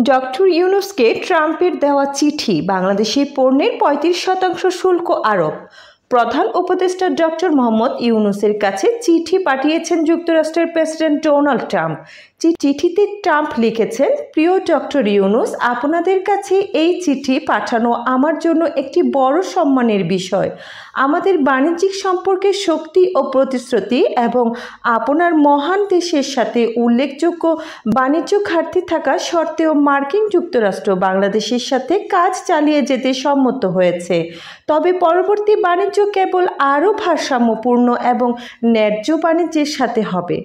Doctor ইউনূসকে ট্রাম্পের দেওয়া চিঠি, বাংলাদেশি পণ্যের ৩৫% শুল্ক আরোপ। প্রধান উপদেষ্টা ডক্টর মোহাম্মদ ইউনূসের কাছে চিঠি পাঠিয়েছেন যুক্তরাষ্ট্রের প্রেসিডেন্ট ডোনাল্ড ট্রাম্প। চিঠিতে ট্রাম্প লিখেছেন, প্রিয় ডক্টর ইউনূস, আপনাদের কাছে এই চিঠি পাঠানো আমার জন্য একটি বড় সম্মানের বিষয়। আমাদের বাণিজ্যিক সম্পর্কের শক্তি ও প্রতিশ্রুতি এবং আপনার মহান দেশের সাথে উল্লেখযোগ্য বাণিজ্য ঘাটতি থাকা সত্ত্বেও মার্কিন যুক্তরাষ্ট্র বাংলাদেশের সাথে কাজ চালিয়ে যেতে সম্মত হয়েছে। তবে পরবর্তী বাণিজ্য কেবল আরও ভারসাম্যপূর্ণ এবং ন্যায্য বাণিজ্যের সাথে হবে।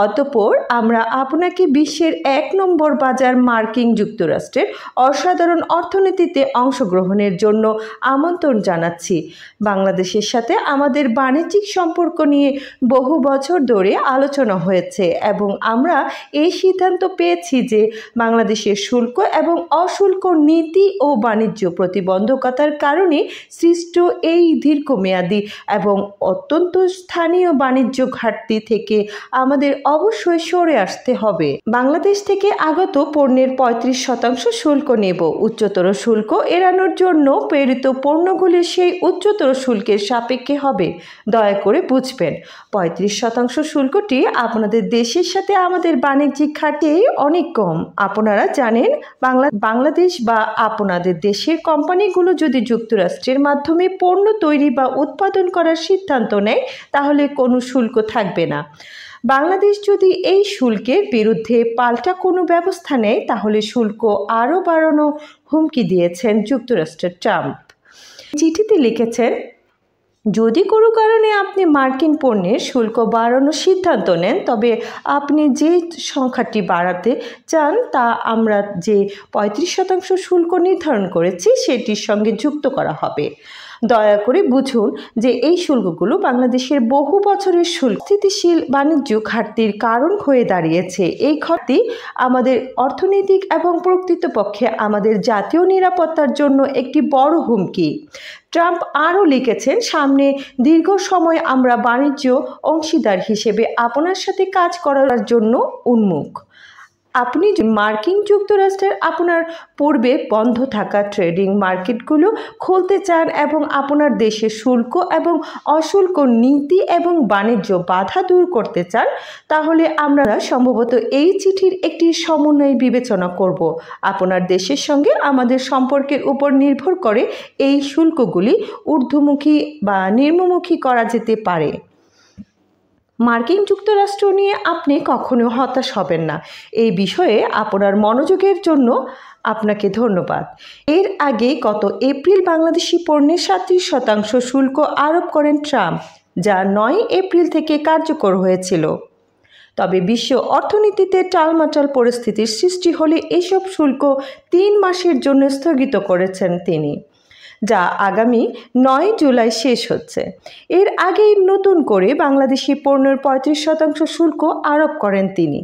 অতঃপর আমরা আপনাকে বিশ্বের ১ নম্বর বাজার মার্কিন যুক্তরাষ্ট্রের অসাধারণ অর্থনীতিতে অংশগ্রহণের জন্য আমন্ত্রণ জানাচ্ছি। বাংলাদেশের সাথে আমাদের বাণিজ্যিক সম্পর্ক নিয়ে বহু বছর ধরে আলোচনা হয়েছে এবং আমরা এই সিদ্ধান্ত পেয়েছি যে বাংলাদেশের শুল্ক এবং অশুল্ক নীতি ও বাণিজ্য প্রতিবন্ধকতার কারণে সৃষ্ট এই দীর্ঘমেয়াদী এবং অত্যন্ত স্থানীয় বাণিজ্য ঘাটতি থেকে আমাদের অবশ্যই সরে আসতে হবে। বাংলাদেশ থেকে আগত পণ্যের ৩৫% শুল্ক নেব। উচ্চতর শুল্ক এড়ানোর জন্য প্রেরিত পণ্যগুলি সেই উচ্চতর শুল্কের সাপেক্ষে হবে। দয়া করে বুঝবেন, ৩৫% শুল্কটি আপনাদের দেশের সাথে আমাদের বাণিজ্যিক ঘাটতি অনেক কম। আপনারা জানেন, বাংলাদেশ বা আপনাদের দেশের কোম্পানিগুলো যদি যুক্তরাষ্ট্রের মাধ্যমে পণ্য তৈরি বা উৎপাদন করার সিদ্ধান্ত নেয়, তাহলে কোনো শুল্ক থাকবে না। বাংলাদেশ যদি এই শুল্কের বিরুদ্ধে পাল্টা কোনো ব্যবস্থা নেয়, তাহলে শুল্ক আরও বাড়ানো হুমকি দিয়েছেন যুক্তরাষ্ট্রের ট্রাম্প। চিঠিতে লিখেছেন, যদি কোনো কারণে আপনি মার্কিন পণ্যের শুল্ক বাড়ানোর সিদ্ধান্ত নেন, তবে আপনি যে সংখ্যাটি বাড়াতে চান তা আমরা যে ৩৫% শুল্ক নির্ধারণ করেছি সেটির সঙ্গে যুক্ত করা হবে। দয়া করে বুঝুন যে এই শুল্কগুলো বাংলাদেশের বহু বছরের শুল্ক স্থিতিশীল বাণিজ্য ঘাটতির কারণ হয়ে দাঁড়িয়েছে। এই ঘাটতি আমাদের অর্থনৈতিক এবং প্রকৃতপক্ষে আমাদের জাতীয় নিরাপত্তার জন্য একটি বড় হুমকি। ট্রাম্প আরও লিখেছেন, সামনে দীর্ঘ সময় আমরা বাণিজ্য অংশীদার হিসেবে আপনার সাথে কাজ করার জন্য উন্মুখ। আপনি মার্কিন যুক্তরাষ্ট্রের আপনার পূর্বে বন্ধ থাকা ট্রেডিং মার্কেটগুলো খুলতে চান এবং আপনার দেশের শুল্ক এবং অশুল্ক নীতি এবং বাণিজ্য বাধা দূর করতে চান, তাহলে আমরা সম্ভবত এই চিঠির একটি সমন্বয় বিবেচনা করব। আপনার দেশের সঙ্গে আমাদের সম্পর্কের উপর নির্ভর করে এই শুল্কগুলি ঊর্ধ্বমুখী বা নিম্নমুখী করা যেতে পারে। মার্কিন যুক্তরাষ্ট্র নিয়ে আপনি কখনো হতাশ হবেন না। এই বিষয়ে আপনার মনোযোগের জন্য আপনাকে ধন্যবাদ। এর আগে গত এপ্রিল বাংলাদেশি পণ্যের ৩৭% শুল্ক আরোপ করেন ট্রাম্প, যা ৯ এপ্রিল থেকে কার্যকর হয়েছিল। তবে বিশ্ব অর্থনীতিতে টালমাটাল পরিস্থিতির সৃষ্টি হলে এসব শুল্ক ৩ মাসের জন্য স্থগিত করেছেন তিনি, যা আগামী ৯ জুলাই শেষ হচ্ছে। এর আগেই নতুন করে বাংলাদেশি পণ্যের ৩৫% শুল্ক আরোপ করেন তিনি।